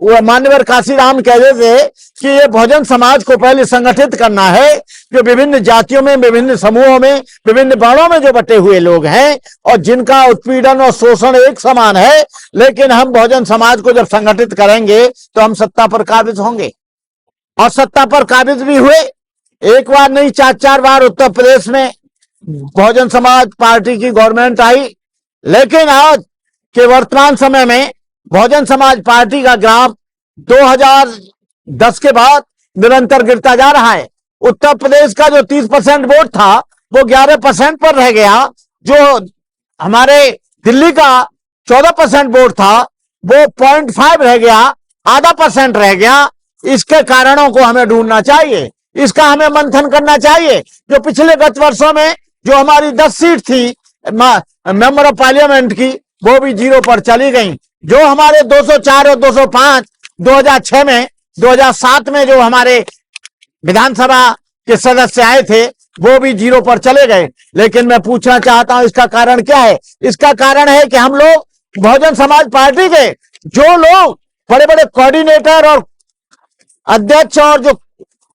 वो मान्यवर काशीराम कहते थे कि ये बहुजन समाज को पहले संगठित करना है, जो विभिन्न जातियों में, विभिन्न समूहों में, विभिन्न वर्णों में जो बटे हुए लोग हैं और जिनका उत्पीड़न और शोषण एक समान है, लेकिन हम बहुजन समाज को जब संगठित करेंगे तो हम सत्ता पर काबिज होंगे। और सत्ता पर काबिज भी हुए, एक बार नहीं 4-4 बार उत्तर प्रदेश में बहुजन समाज पार्टी की गवर्नमेंट आई। लेकिन आज के वर्तमान समय में बहुजन समाज पार्टी का ग्राफ 2010 के बाद निरंतर गिरता जा रहा है। उत्तर प्रदेश का जो 30% वोट था वो 11% पर रह गया। जो हमारे दिल्ली का 14% वोट था वो 0.5 रह गया, आधा % रह गया। इसके कारणों को हमें ढूंढना चाहिए, इसका हमें मंथन करना चाहिए। जो पिछले गत वर्षों में जो हमारी 10 सीट थी मेंबर ऑफ पार्लियामेंट की, वो भी 0 पर चली गई। जो हमारे 204 और 205 2006 में, 2007 में जो हमारे विधानसभा के सदस्य आए थे वो भी 0 पर चले गए। लेकिन मैं पूछना चाहता हूं इसका कारण क्या है? इसका कारण है कि हम लोग बहुजन समाज पार्टी के जो लोग बड़े बड़े कोऑर्डिनेटर और अध्यक्ष और जो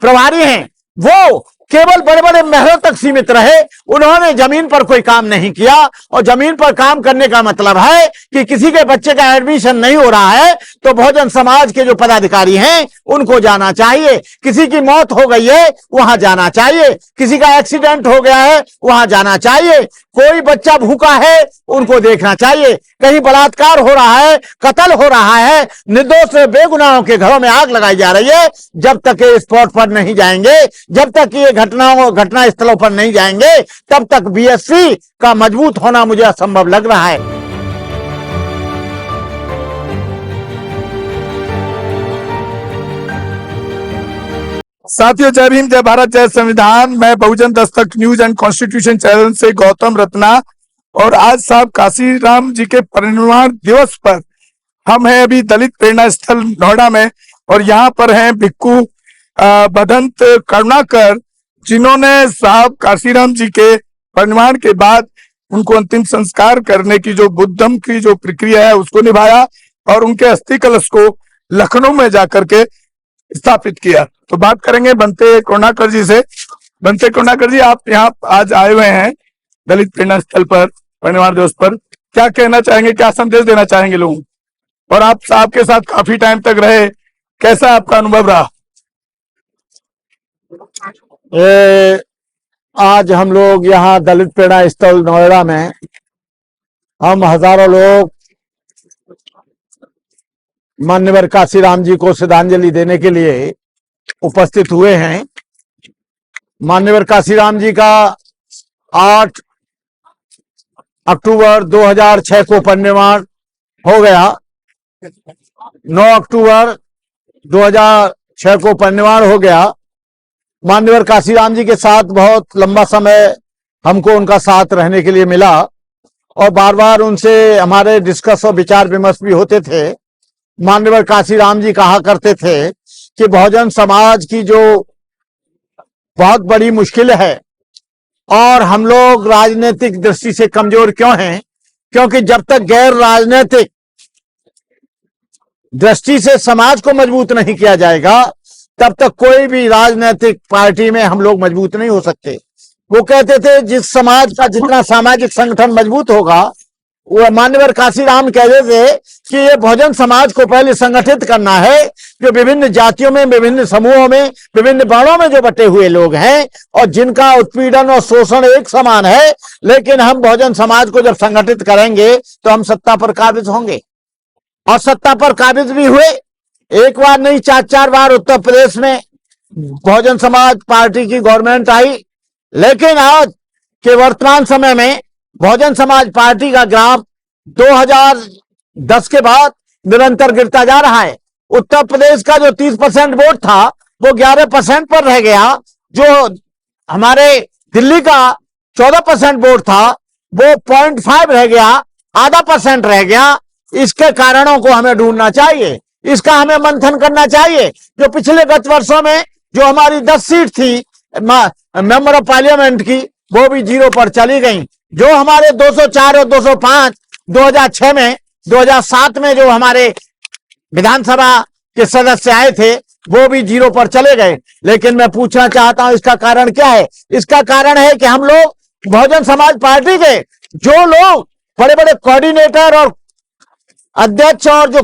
प्रभारी हैं वो केवल बड़े बड़े महलों तक सीमित रहे। उन्होंने जमीन पर कोई काम नहीं किया। और जमीन पर काम करने का मतलब है कि किसी के बच्चे का एडमिशन नहीं हो रहा है तो बहुजन समाज के जो पदाधिकारी हैं उनको जाना चाहिए। किसी की मौत हो गई है वहां जाना चाहिए, किसी का एक्सीडेंट हो गया है वहां जाना चाहिए, कोई बच्चा भूखा है उनको देखना चाहिए, कहीं बलात्कार हो रहा है, कत्ल हो रहा है, निर्दोष बेगुनाहों के घरों में आग लगाई जा रही है, जब तक ये स्पॉट पर नहीं जाएंगे, जब तक ये घटना स्थलों पर नहीं जाएंगे, तब तक बीएसपी का मजबूत होना मुझे असंभव लग रहा है। साथियों, जय भीम, जय भारत, जय संविधान। मैं बहुजन Dastak news and constitution channel से गौतम रत्ना। और आज साहब काशीराम जी के परिनिर्वाण दिवस पर हम हैं अभी दलित प्रेरणा स्थल नोएडा में, और यहाँ पर हैं भिक्खु बदंत करुणाकर, जिन्होंने साहब काशीराम जी के परिनिर्वाण के बाद उनको अंतिम संस्कार करने की जो बुद्धम की जो प्रक्रिया है उसको निभाया और उनके अस्थि कलश को लखनऊ में जाकर के स्थापित किया। तो बात करेंगे बनते करुणाकर जी से। बनते करुणाकर जी, आप यहाँ आज आए हुए हैं दलित प्रेरणा स्थल पर परिनिर्वाण दिवस पर, क्या कहना चाहेंगे, क्या संदेश देना चाहेंगे लोगों को? और आप साहब के साथ काफी टाइम तक रहे, कैसा आपका अनुभव रहा? आज हम लोग यहाँ दलित प्रेरणा स्थल नोएडा में हम हजारों लोग मान्यवर काशीराम जी को श्रद्धांजलि देने के लिए उपस्थित हुए हैं। मान्यवर काशीराम जी का 8 अक्टूबर 2006 को परिनिर्वाण हो गया। 9 अक्टूबर 2006 को परिनिर्वाण हो गया। मान्यवर काशीराम जी के साथ बहुत लंबा समय हमको उनका साथ रहने के लिए मिला और बार बार उनसे हमारे डिस्कस और विचार विमर्श भी होते थे। मान्यवर काशीराम जी कहा करते थे कि बहुजन समाज की जो बहुत बड़ी मुश्किल है और हम लोग राजनीतिक दृष्टि से कमजोर क्यों हैं, क्योंकि जब तक गैर राजनीतिक दृष्टि से समाज को मजबूत नहीं किया जाएगा तब तक कोई भी राजनीतिक पार्टी में हम लोग मजबूत नहीं हो सकते। वो कहते थे जिस समाज का जितना सामाजिक संगठन मजबूत होगा, वो मान्यवर काशीराम कहते थे कि ये बहुजन समाज को पहले संगठित करना है, जो विभिन्न जातियों में, विभिन्न समूहों में, विभिन्न वर्णों में जो बटे हुए लोग हैं और जिनका उत्पीड़न और शोषण एक समान है, लेकिन हम बहुजन समाज को जब संगठित करेंगे तो हम सत्ता पर काबिज होंगे। और सत्ता पर काबिज भी हुए, एक बार नहीं 4-4 बार उत्तर प्रदेश में बहुजन समाज पार्टी की गवर्नमेंट आई। लेकिन आज के वर्तमान समय में बहुजन समाज पार्टी का ग्राफ 2010 के बाद निरंतर गिरता जा रहा है। उत्तर प्रदेश का जो 30% वोट था वो 11% पर रह गया। जो हमारे दिल्ली का 14% वोट था वो 0.5 रह गया, आधा % रह गया। इसके कारणों को हमें ढूंढना चाहिए, इसका हमें मंथन करना चाहिए। जो पिछले गत वर्षों में जो हमारी 10 सीट थी मेंबर ऑफ पार्लियामेंट की, वो भी 0 पर चली गई। जो हमारे 204 और 205 2006 में, 2007 में जो हमारे विधानसभा के सदस्य आए थे वो भी 0 पर चले गए। लेकिन मैं पूछना चाहता हूं इसका कारण क्या है? इसका कारण है कि हम लोग बहुजन समाज पार्टी के जो लोग बड़े बड़े कोऑर्डिनेटर और अध्यक्ष और जो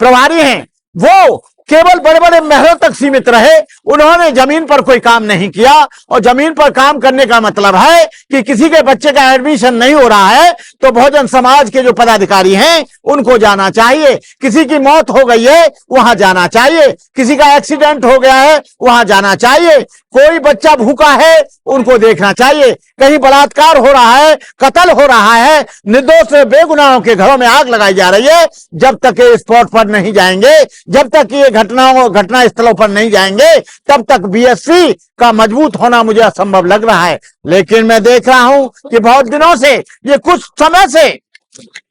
प्रभारी हैं वो केवल बड़े बड़े महलों तक सीमित रहे। उन्होंने जमीन पर कोई काम नहीं किया। और जमीन पर काम करने का मतलब है कि किसी के बच्चे का एडमिशन नहीं हो रहा है तो बहुजन समाज के जो पदाधिकारी हैं उनको जाना चाहिए। किसी की मौत हो गई है वहां जाना चाहिए। किसी का एक्सीडेंट हो गया है वहां जाना चाहिए। कोई बच्चा भूखा है उनको देखना चाहिए। कहीं बलात्कार हो रहा है, कत्ल हो रहा है, निर्दोष बेगुनाहों के घरों में आग लगाई जा रही है, जब तक ये स्पॉट पर नहीं जाएंगे, जब तक ये घटना स्थलों पर नहीं जाएंगे, तब तक बीएसपी का मजबूत होना मुझे असंभव लग रहा है। लेकिन मैं देख रहा हूं कि बहुत दिनों से, ये कुछ समय से,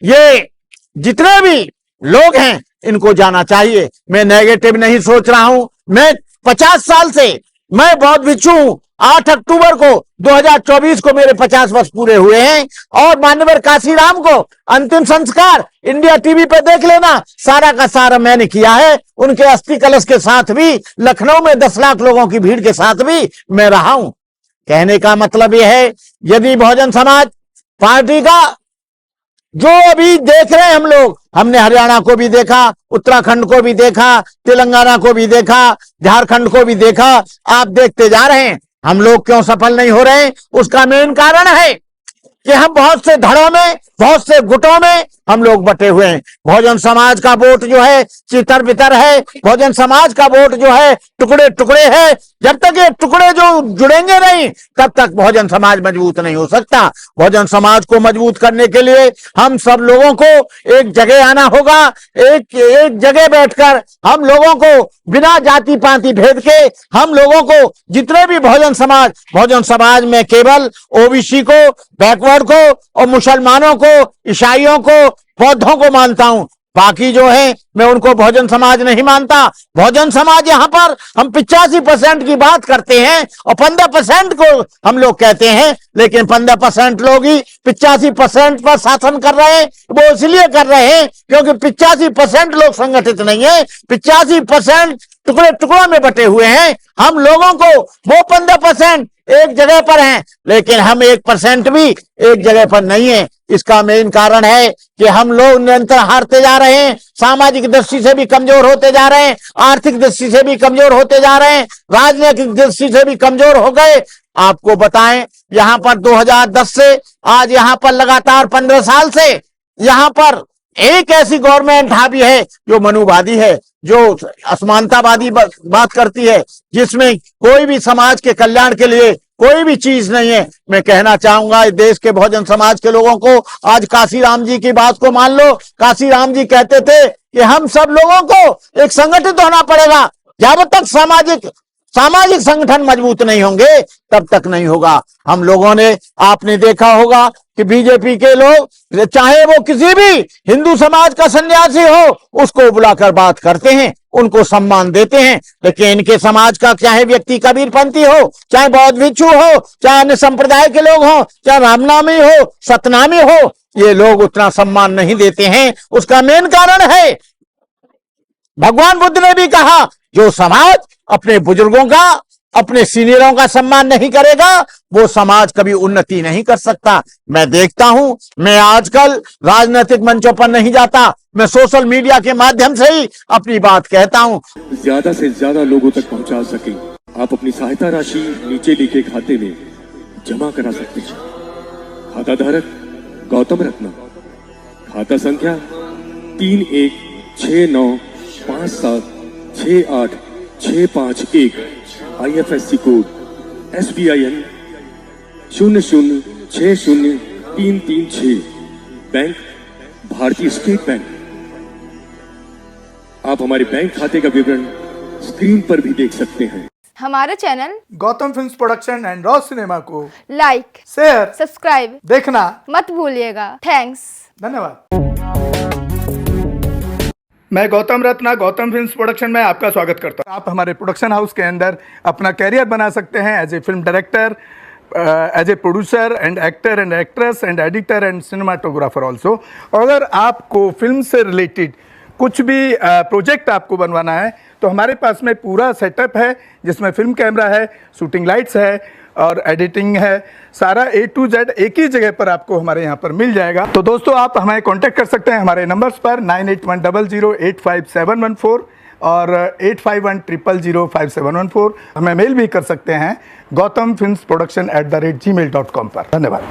ये जितने भी लोग हैं इनको जाना चाहिए। मैं नेगेटिव नहीं सोच रहा हूं। मैं 50 साल से मैं बौद्ध भिक्षु हूं। 8 अक्टूबर को 2024 को मेरे 50 वर्ष पूरे हुए हैं। और मान्यवर काशीराम को अंतिम संस्कार इंडिया टीवी पे देख लेना, सारा का सारा मैंने किया है। उनके अस्थि कलश के साथ भी लखनऊ में 10 लाख लोगों की भीड़ के साथ भी मैं रहा हूं। कहने का मतलब यह है, यदि बहुजन समाज पार्टी का जो अभी देख रहे हैं हम लोग, हमने हरियाणा को भी देखा, उत्तराखंड को भी देखा, तेलंगाना को भी देखा, झारखंड को भी देखा, आप देखते जा रहे हैं। हम लोग क्यों सफल नहीं हो रहे? उसका मेन कारण है कि हम बहुत से धड़ों में, बहुत से गुटों में हम लोग बटे हुए हैं। बहुजन समाज का वोट जो है चितर बितर है। बहुजन समाज का वोट जो है टुकड़े टुकड़े है। जब तक ये टुकड़े जो जुड़ेंगे नहीं तब तक बहुजन समाज मजबूत नहीं हो सकता। बहुजन समाज को मजबूत करने के लिए हम सब लोगों को एक जगह आना होगा। एक जगह बैठकर हम लोगों को बिना जाति पाति भेद के, हम लोगों को जितने भी बहुजन समाज में केवल ओबीसी को, बैकवर्ड को और मुसलमानों को, ईसाइयों को, बौद्धों को मानता हूं। बाकी जो है मैं उनको बहुजन समाज नहीं मानता। बहुजन समाज यहां पर हम 85% की बात करते हैं और 15% को हम लोग कहते हैं, लेकिन 15% लोग ही 85% पर शासन कर रहे हैं। वो इसलिए कर रहे हैं क्योंकि 85% लोग संगठित नहीं है। 85% टुकड़े टुकड़ों में बटे हुए हैं। हम लोगों को वो 15% एक जगह पर हैं, लेकिन हम 1% भी एक जगह पर नहीं है। इसका मेन कारण है कि हम लोग निरंतर हारते जा रहे हैं। सामाजिक दृष्टि से भी कमजोर होते जा रहे हैं, आर्थिक दृष्टि से भी कमजोर होते जा रहे हैं, राजनीतिक दृष्टि से भी कमजोर हो गए। आपको बताएं, यहां पर 2010 से आज यहां पर लगातार 15 साल से यहां पर एक ऐसी गवर्नमेंट हावी है जो मनुवादी है, जो असमानतावादी बात करती है, जिसमें कोई भी समाज के कल्याण के लिए कोई भी चीज नहीं है। मैं कहना चाहूंगा इस देश के बहुजन समाज के लोगों को, आज काशीराम जी की बात को मान लो। काशीराम जी कहते थे कि हम सब लोगों को एक संगठित होना पड़ेगा। जब तक सामाजिक संगठन मजबूत नहीं होंगे तब तक नहीं होगा। हम लोगों ने, आपने देखा होगा कि बीजेपी के लोग, चाहे वो किसी भी हिंदू समाज का सन्यासी हो, उसको बुलाकर बात करते हैं, उनको सम्मान देते हैं। लेकिन इनके समाज का चाहे व्यक्ति कबीरपंथी हो, चाहे बौद्ध भिक्षु हो, चाहे अन्य संप्रदाय के लोग हो, चाहे रामनामी हो, सतनामी हो, ये लोग उतना सम्मान नहीं देते हैं। उसका मेन कारण है, भगवान बुद्ध ने भी कहा, जो समाज अपने बुजुर्गों का, अपने सीनियरों का सम्मान नहीं करेगा वो समाज कभी उन्नति नहीं कर सकता। मैं देखता हूं, मैं आजकल राजनीतिक मंचों पर नहीं जाता, मैं सोशल मीडिया के माध्यम से ही अपनी बात कहता हूं। ज्यादा से ज्यादा लोगों तक पहुंचा सके, आप अपनी सहायता राशि नीचे लिखे खाते में जमा करा सकते हैं। खाता धारक गौतम रत्ना, खाता संख्या 3169576865 IFSC कोड SBIN 0060336, बैंक भारतीय स्टेट बैंक। आप हमारे बैंक खाते का विवरण स्क्रीन पर भी देख सकते हैं। हमारे channel Gautam films production and raw cinema को लाइक, शेयर, सब्सक्राइब देखना मत भूलिएगा। थैंक्स, धन्यवाद। मैं गौतम रत्ना गौतम फिल्म्स प्रोडक्शन में आपका स्वागत करता हूं। आप हमारे प्रोडक्शन हाउस के अंदर अपना कैरियर बना सकते हैं as a film director, as a producer and actor and actress and editor and cinematographer also. अगर आपको फिल्म से रिलेटेड कुछ भी प्रोजेक्ट आपको बनवाना है तो हमारे पास में पूरा सेटअप है, जिसमें फिल्म कैमरा है, शूटिंग लाइट्स है और एडिटिंग है। सारा A to Z एक ही जगह पर आपको हमारे यहाँ पर मिल जाएगा। तो दोस्तों आप हमें कांटेक्ट कर सकते हैं हमारे नंबर्स पर 9810085714 और 8510005714। हमें मेल भी कर सकते हैं gautamfilmsproduction@gmail.com पर। धन्यवाद।